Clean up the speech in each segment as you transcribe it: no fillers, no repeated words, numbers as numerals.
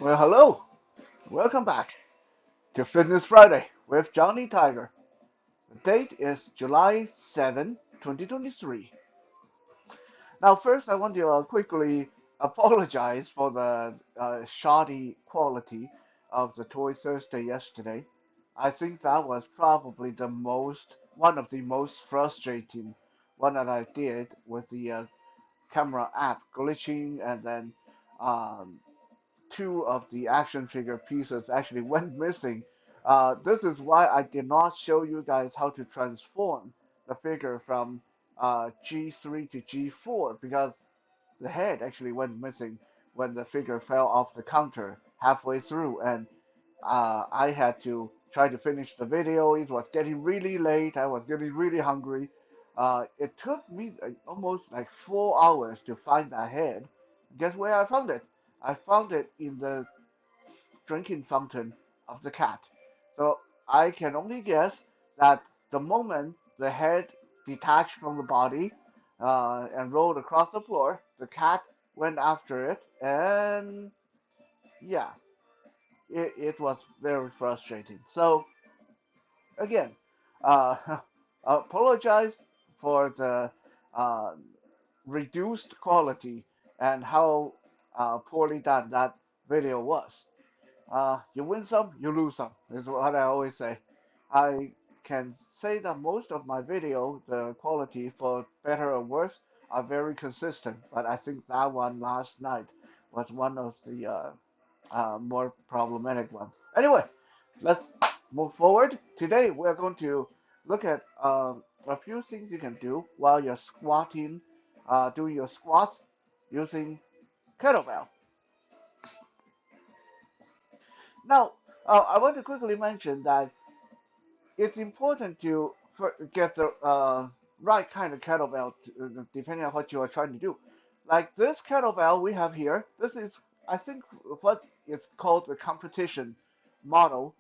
Well, hello. Welcome back to Fitness Friday with Johnny Tiger. The date is July 7, 2023. Now, first, I want to quickly apologize for the shoddy quality of the Toy Thursday yesterday. I think that was probably one of the most frustrating one that I did with the camera app glitching and then um, two of the action figure pieces actually went missing. This is why I did not show you guys how to transform the figure from G3 to G4 because the head actually went missing when the figure fell off the counter halfway through, and I had to try to finish the video. It was getting really late. I was getting really hungry. It took me almost like 4 hours to find that head. Guess where I found it? I found it in the drinking fountain of the cat. So I can only guess that the moment the head detached from the body and rolled across the floor, the cat went after it, and yeah, it was very frustrating. So again, uh, apologize for the uh, reduced quality and how poorly done that video was. You win some, you lose some, is what I always say. I can say that most of my video, the quality for better or worse, are very consistent, but I think that one last night was one of the more problematic ones. Anyway, let's move forward. Today we're going to look at a few things you can do while you're squatting, doing your squats using kettlebell. Now, I want to quickly mention that it's important to get the right kind of kettlebell depending on what you are trying to do. Like this kettlebell we have here, this is, I think, what is called the competition model.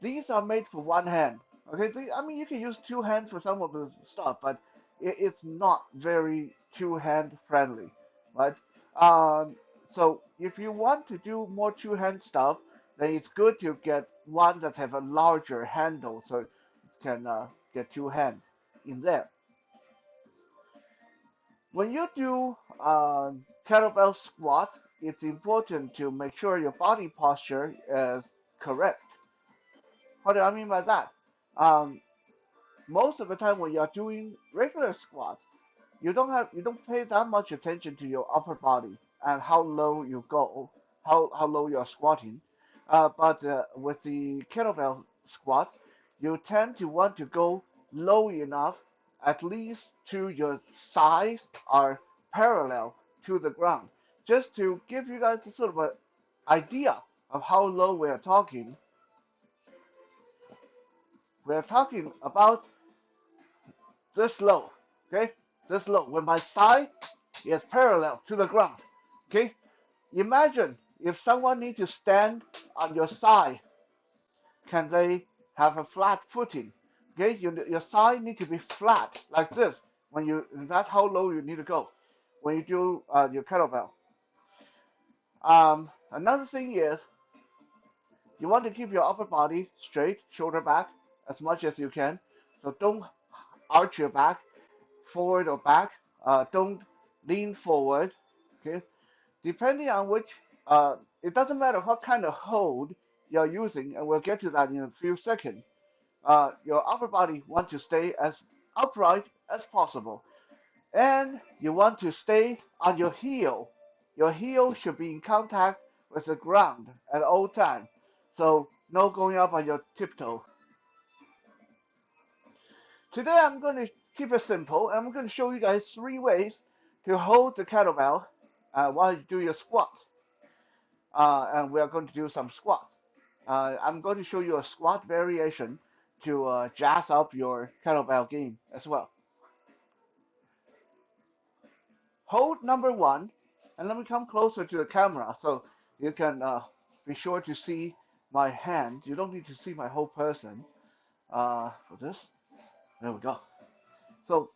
These are made for one hand. Okay, I mean, you can use two hands for some of the stuff, but it's not very two-hand friendly, right? Um, so if you want to do more two-hand stuff, then it's good to get one that have a larger handle so it can get two hands in there. When you do kettlebell squats, it's important to make sure your body posture is correct. What do I mean by that? Um, Most of the time when you're doing regular squats, you don't pay that much attention to your upper body and how low you go, how low you're squatting. But with the kettlebell squats, you tend to want to go low enough, at least to your thighs are parallel to the ground. Just to give you guys a sort of an idea of how low we're talking about this low, okay? This low, when my thigh is parallel to the ground, okay? Imagine if someone needs to stand on your thigh, can they have a flat footing? Okay, your thigh need to be flat like this. That's how low you need to go when you do your kettlebell. Another thing is you want to keep your upper body straight, shoulder back as much as you can. So don't arch your back forward or back. Don't lean forward. Okay, depending on which, it doesn't matter what kind of hold you're using, and we'll get to that in a few seconds. Your upper body wants to stay as upright as possible, and you want to stay on your heel. Your heel should be in contact with the ground at all times, so no going up on your tiptoe. Today I'm going to keep it simple, and I'm going to show you guys three ways to hold the kettlebell while you do your squats. And we are going to do some squats. I'm going to show you a squat variation to jazz up your kettlebell game as well. Hold number one, and let me come closer to the camera so you can be sure to see my hand. You don't need to see my whole person for this. There we go. So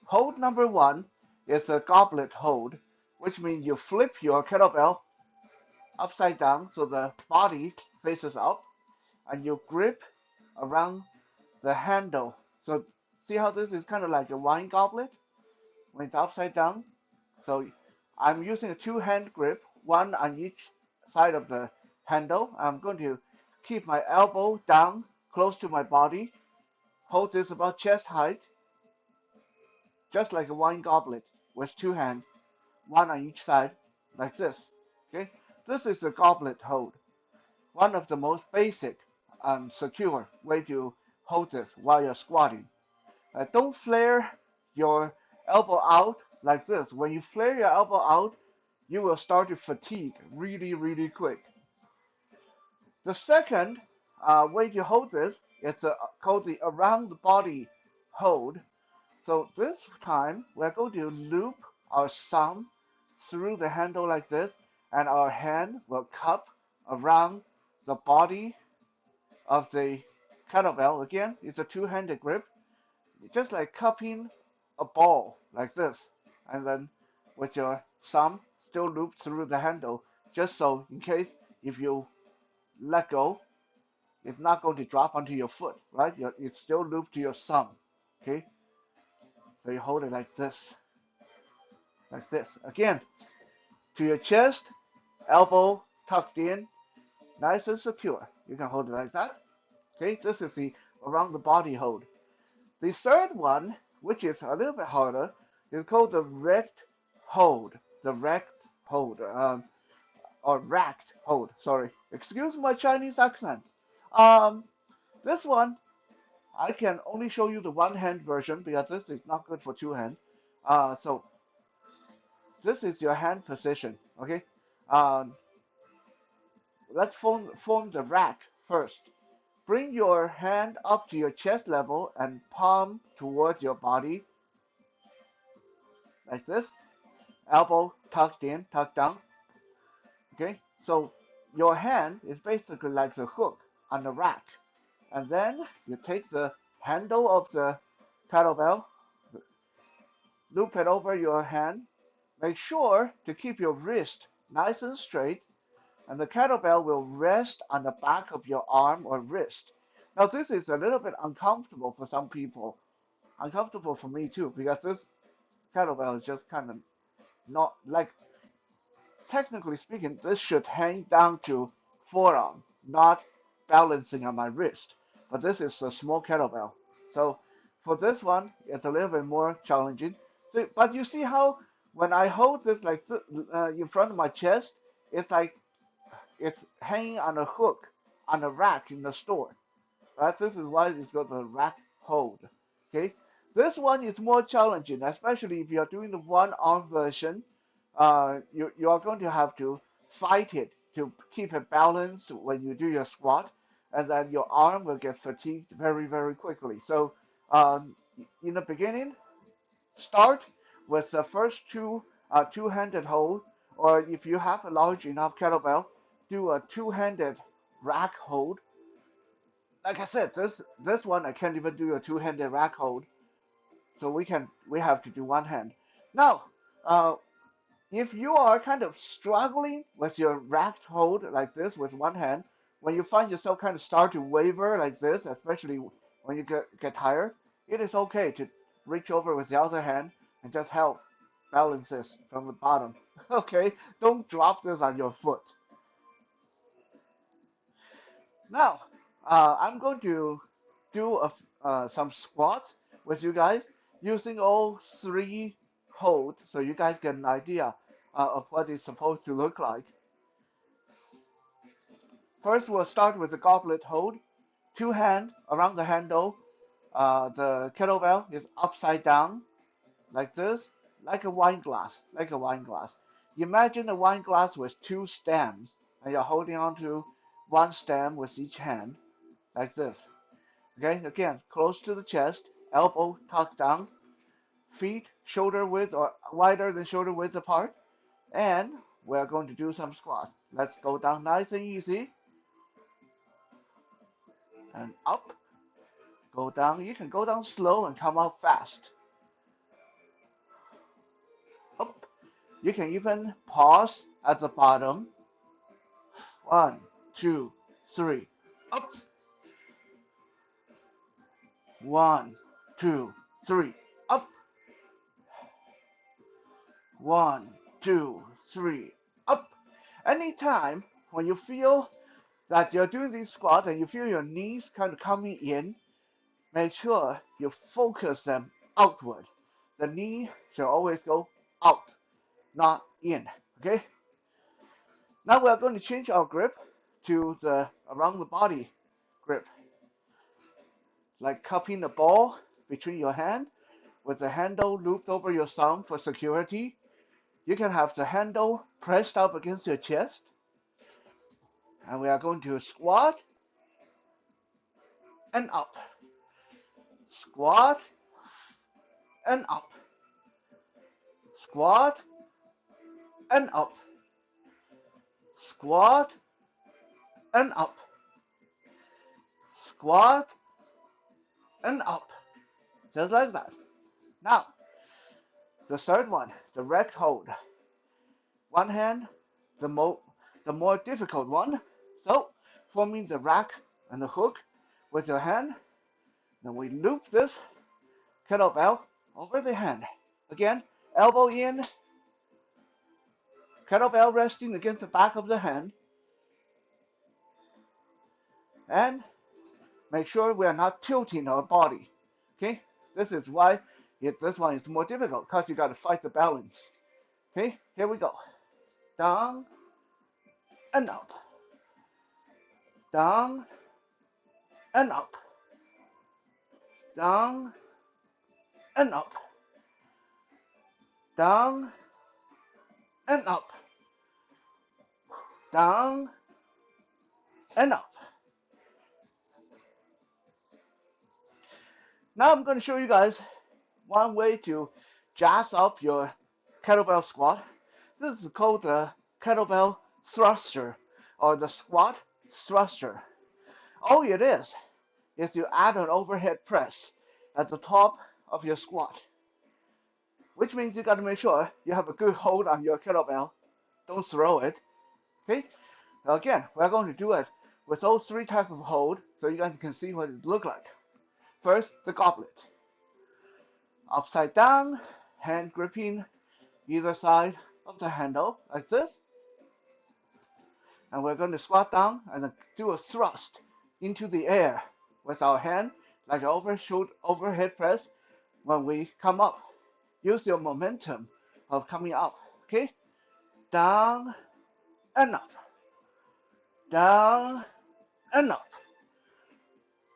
hold number one is a goblet hold, which means you flip your kettlebell upside down so the body faces up, and you grip around the handle. So see how this is kind of like a wine goblet when it's upside down? So I'm using a two-hand grip, one on each side of the handle. I'm going to keep my elbow down close to my body, hold this about chest height, just like a wine goblet with two hands, one on each side, like this. Okay, this is a goblet hold, one of the most basic and secure way to hold this while you're squatting. Don't flare your elbow out like this. When you flare your elbow out, you will start to fatigue really, really quick. The second way to hold this is called the around the body hold. So this time we're going to loop our thumb through the handle like this, and our hand will cup around the body of the kettlebell. Again, it's a two-handed grip, just like cupping a ball like this, and then with your thumb still looped through the handle, just so in case if you let go, it's not going to drop onto your foot, right? It's still looped to your thumb, okay? So you hold it like this, like this. Again, to your chest, elbow tucked in, nice and secure. You can hold it like that. Okay, this is the around the body hold. The third one, which is a little bit harder, is called the rect hold. The rect hold, or racked hold. Sorry, excuse my Chinese accent. Um, this one I can only show you the one-hand version because this is not good for two hands. So this is your hand position. Okay. Um, let's form the rack first. Bring your hand up to your chest level and palm towards your body like this. Elbow tucked in, tucked down. Okay, so your hand is basically like the hook on the rack. And then you take the handle of the kettlebell, loop it over your hand. Make sure to keep your wrist nice and straight, and the kettlebell will rest on the back of your arm or wrist. Now, this is a little bit uncomfortable for some people, uncomfortable for me too, because this kettlebell is just kind of not like, technically speaking, this should hang down to forearm, not balancing on my wrist. But this is a small kettlebell. So for this one, it's a little bit more challenging. So, but you see how when I hold this like in front of my chest, it's like it's hanging on a hook on a rack in the store. Right? This is why it's called the rack hold. Okay. This one is more challenging, especially if you are doing the one arm version. You are going to have to fight it to keep it balanced when you do your squat, and then your arm will get fatigued very, very quickly. So in the beginning, start with the first two-handed hold, or if you have a large enough kettlebell, do a two-handed rack hold. Like I said, this one I can't even do a two-handed rack hold, so we have to do one hand. Now, if you are kind of struggling with your rack hold like this with one hand, when you find yourself kind of start to waver like this, especially when you get tired, it is okay to reach over with the other hand and just help balance this from the bottom. Okay, don't drop this on your foot. Now, I'm going to do some squats with you guys using all three holds so you guys get an idea of what it's supposed to look like. First, we'll start with the goblet hold. Two hands around the handle. The kettlebell is upside down like this, like a wine glass, like a wine glass. Imagine a wine glass with two stems, and you're holding on to one stem with each hand, like this. Okay, again, close to the chest, elbow tucked down, feet shoulder width or wider than shoulder width apart, and we're going to do some squats. Let's go down nice and easy, and up, go down. You can go down slow and come up fast. Up. You can even pause at the bottom 1, 2, 3, up. 1, 2, 3, up. 1, 2, 3, up. Anytime when you feel that you're doing these squats and you feel your knees kind of coming in, make sure you focus them outward. The knee should always go out, not in. Okay? Now we are going to change our grip to the around the body grip, like cupping the ball between your hand with the handle looped over your thumb for security. You can have the handle pressed up against your chest, and we are going to squat and up, squat and up, squat and up, squat and up, squat and up, just like that. Now, the third one, the rack hold. One hand, the more difficult one. So, forming the rack and the hook with your hand. Then we loop this kettlebell over the hand. Again, elbow in, kettlebell resting against the back of the hand. And make sure we are not tilting our body. Okay? This is why this one is more difficult, because you got to fight the balance. Okay? Here we go. Down and up. Down and up. Down and up. Down and up. Down and up. Now I'm going to show you guys one way to jazz up your kettlebell squat. This is called the kettlebell thruster or the squat thruster. All it is you add an overhead press at the top of your squat, which means you got to make sure you have a good hold on your kettlebell. Don't throw it. Okay? Now again, we're going to do it with those three types of hold so you guys can see what it looks like. First, the goblet. Upside down, hand gripping either side of the handle like this. And we're going to squat down and do a thrust into the air with our hand like an overhead press when we come up. Use your momentum of coming up. Okay? Down and up. Down and up.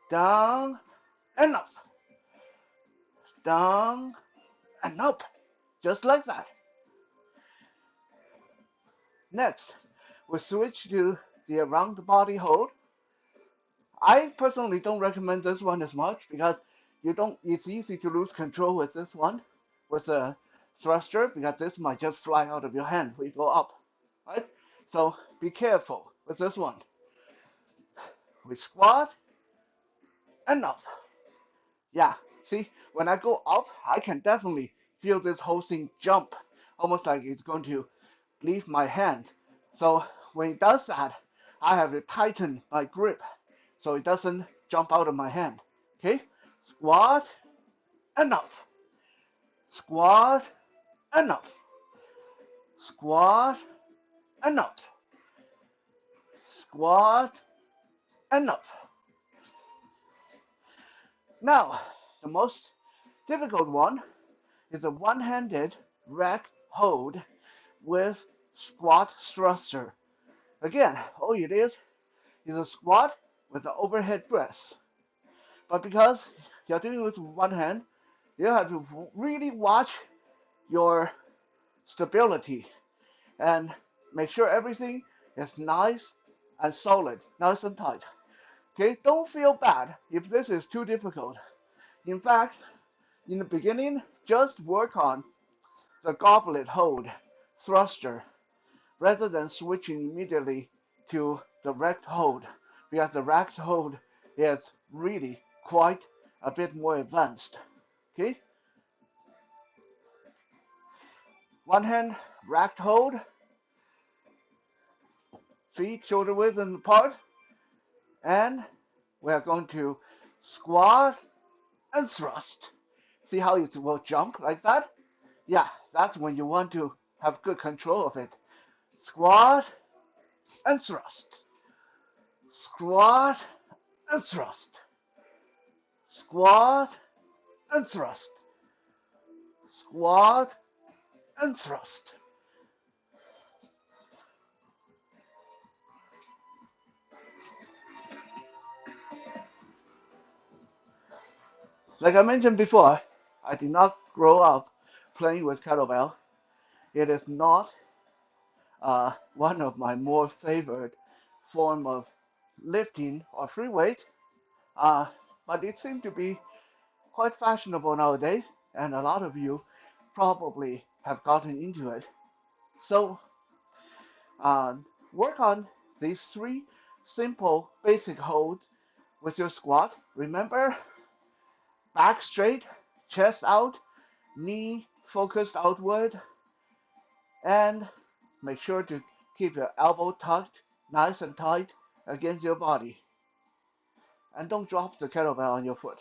Down and up. Down and up. Just like that. Next, we switch to the around the body hold. I personally don't recommend this one as much because it's easy to lose control with this one, with a thruster, because this might just fly out of your hand when you go up, right? So be careful with this one. We squat and up. Yeah, see, when I go up, I can definitely feel this whole thing jump, almost like it's going to leave my hand. So when it does that, I have to tighten my grip so it doesn't jump out of my hand. Okay? Squat and up. Squat and up. Squat and up. Squat and up. Now, the most difficult one is a one-handed rack hold with squat thruster. Again, all it is a squat with an overhead press. But because you're doing this with one hand, you have to really watch your stability and make sure everything is nice and solid, nice and tight. Okay, don't feel bad if this is too difficult. In fact, in the beginning, just work on the goblet hold thruster rather than switching immediately to the racked hold, because the racked hold is really quite a bit more advanced. Okay? One hand racked hold, feet shoulder width apart, and we are going to squat and thrust. See how it will jump like that? Yeah, that's when you want to have good control of it. Squat and thrust. Squat and thrust. Squat and thrust. Squat and thrust. Like I mentioned before, I did not grow up playing with kettlebell. It is not one of my more favorite form of lifting or free weight, uh, but it seems to be quite fashionable nowadays, and a lot of you probably have gotten into it. So uh, work on these three simple basic holds with your squat. Remember, back straight, chest out, knee focused outward, and make sure to keep your elbow tucked nice and tight against your body. And don't drop the kettlebell on your foot.